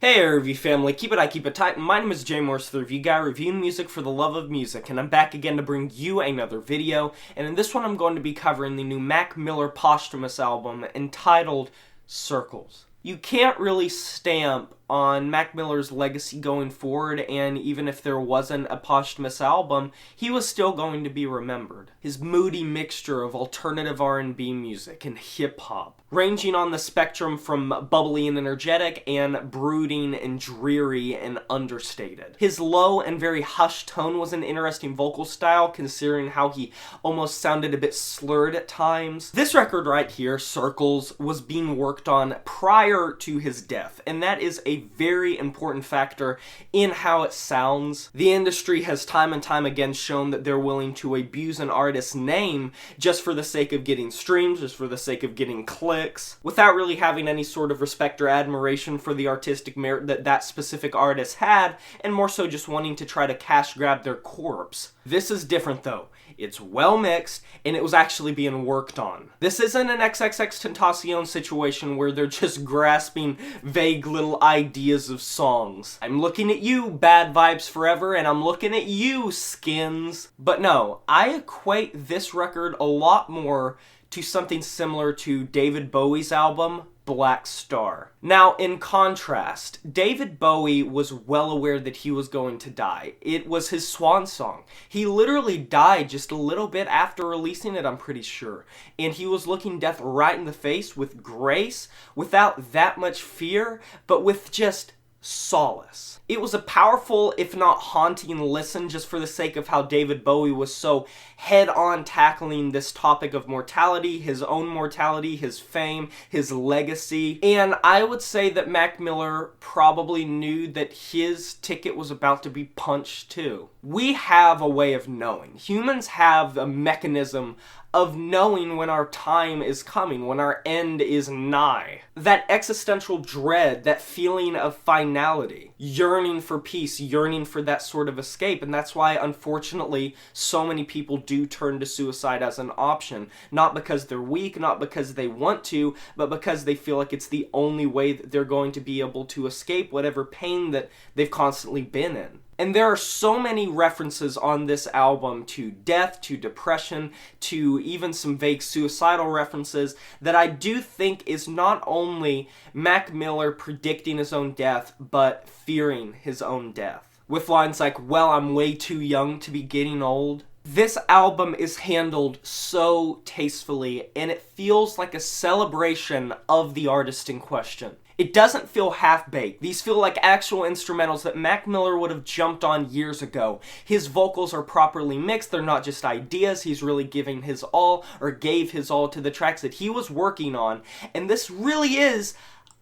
Hey review family, keep it tight. My name is Jay Morse, the review guy reviewing music for the love of music, and I'm back again to bring you another video, and in this one I'm going to be covering the new Mac Miller posthumous album entitled Circles. You can't really stamp on Mac Miller's legacy going forward, and even if there wasn't a posthumous album, he was still going to be remembered. His moody mixture of alternative R&B music and hip-hop, ranging on the spectrum from bubbly and energetic and brooding and dreary and understated. His low and very hushed tone was an interesting vocal style, considering how he almost sounded a bit slurred at times. This record right here, Circles, was being worked on prior to his death, and that is a very important factor in how it sounds. The industry has time and time again shown that they're willing to abuse an artist's name just for the sake of getting streams, just for the sake of getting clicks, without really having any sort of respect or admiration for the artistic merit that that specific artist had, and more so just wanting to try to cash grab their corpse. This is different though. It's well mixed, and it was actually being worked on. This isn't an XXXTentacion situation where they're just grasping vague little ideas of songs. I'm looking at you, Bad Vibes Forever, and I'm looking at you, Skins. But no, I equate this record a lot more to something similar to David Bowie's album, Blackstar. Now, in contrast, David Bowie was well aware that he was going to die. It was his swan song. He literally died just a little bit after releasing it, I'm pretty sure. And he was looking death right in the face with grace, without that much fear, but with just solace. It was a powerful, if not haunting, listen just for the sake of how David Bowie was so head-on tackling this topic of mortality, his own mortality, his fame, his legacy. And I would say that Mac Miller probably knew that his ticket was about to be punched too. We have a way of knowing. Humans have a mechanism of knowing when our time is coming, when our end is nigh. That existential dread, that feeling of finality, yearning for peace, yearning for that sort of escape, and that's why, unfortunately, so many people do turn to suicide as an option. Not because they're weak, not because they want to, but because they feel like it's the only way that they're going to be able to escape whatever pain that they've constantly been in. And there are so many references on this album to death, to depression, to even some vague suicidal references that I do think is not only Mac Miller predicting his own death, but fearing his own death. With lines like, "Well, I'm way too young to be getting old." This album is handled so tastefully, and it feels like a celebration of the artist in question. It doesn't feel half-baked. These feel like actual instrumentals that Mac Miller would have jumped on years ago. His vocals are properly mixed. They're not just ideas. He's really giving his all, or gave his all, to the tracks that he was working on. And this really is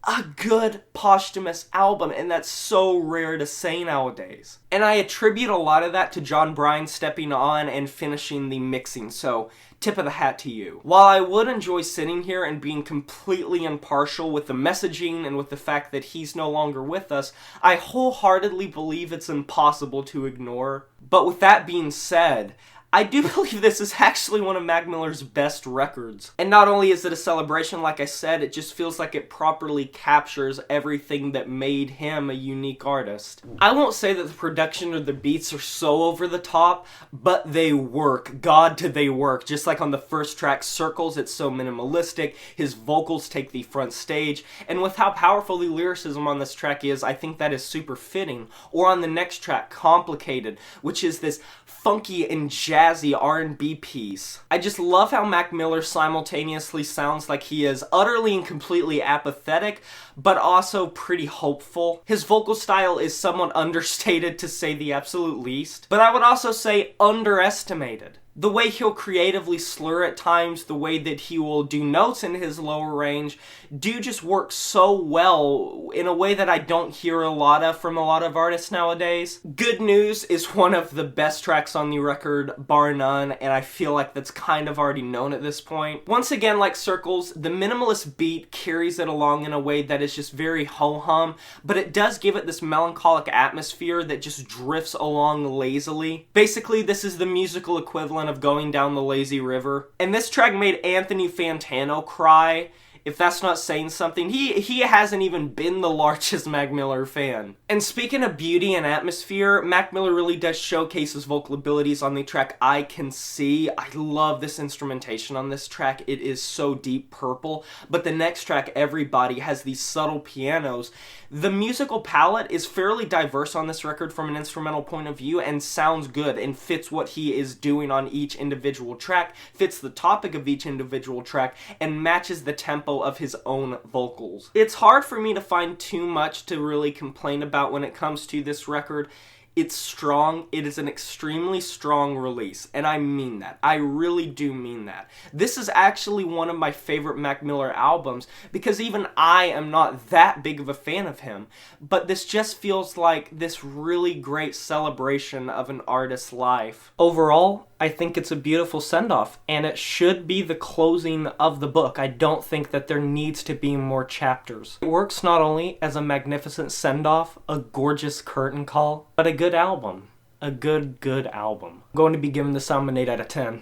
a good posthumous album, and that's so rare to say nowadays. And I attribute a lot of that to Jon Brion stepping on and finishing the mixing, so tip of the hat to you. While I would enjoy sitting here and being completely impartial with the messaging and with the fact that he's no longer with us, I wholeheartedly believe it's impossible to ignore. But with that being said, I do believe this is actually one of Mac Miller's best records. And not only is it a celebration, like I said, it just feels like it properly captures everything that made him a unique artist. I won't say that the production or the beats are so over the top, but they work. God, do they work. Just like on the first track, Circles, it's so minimalistic. His vocals take the front stage. And with how powerful the lyricism on this track is, I think that is super fitting. Or on the next track, Complicated, which is this funky and jazzy R&B piece. I just love how Mac Miller simultaneously sounds like he is utterly and completely apathetic, but also pretty hopeful. His vocal style is somewhat understated, to say the absolute least, but I would also say underestimated. The way he'll creatively slur at times, the way that he will do notes in his lower range, do just work so well in a way that I don't hear a lot of from a lot of artists nowadays. Good News is one of the best tracks on the record, bar none, and I feel like that's kind of already known at this point. Once again, like Circles, the minimalist beat carries it along in a way that is just very ho-hum, but it does give it this melancholic atmosphere that just drifts along lazily. Basically, this is the musical equivalent of going down the lazy river. And this track made Anthony Fantano cry If that's not saying something, he hasn't even been the largest Mac Miller fan. And speaking of beauty and atmosphere, Mac Miller really does showcase his vocal abilities on the track I Can See. I love this instrumentation on this track. It is so deep purple. But the next track, Everybody, has these subtle pianos. The musical palette is fairly diverse on this record from an instrumental point of view and sounds good and fits what he is doing on each individual track, fits the topic of each individual track, and matches the tempo of his own vocals. It's hard for me to find too much to really complain about when it comes to this record. It's strong. It is an extremely strong release, and I mean that. I really do mean that. This is actually one of my favorite Mac Miller albums because even I am not that big of a fan of him, but this just feels like this really great celebration of an artist's life. Overall, I think it's a beautiful send-off, and it should be the closing of the book. I don't think that there needs to be more chapters. It works not only as a magnificent send-off, a gorgeous curtain call, but a good album. A good album. I'm going to be giving this album an 8 out of 10.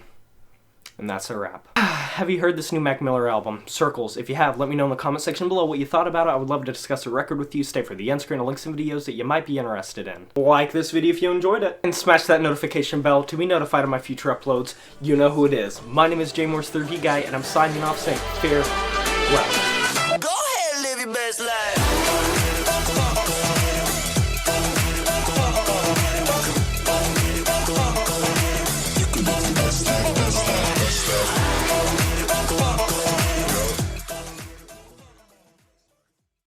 And that's a wrap. Have you heard this new Mac Miller album, Circles? If you have, let me know in the comment section below what you thought about it. I would love to discuss the record with you. Stay for the end screen and links and videos that you might be interested in. Like this video if you enjoyed it. And smash that notification bell to be notified of my future uploads. You know who it is. My name is J Morse 3V Guy, and I'm signing off saying farewell.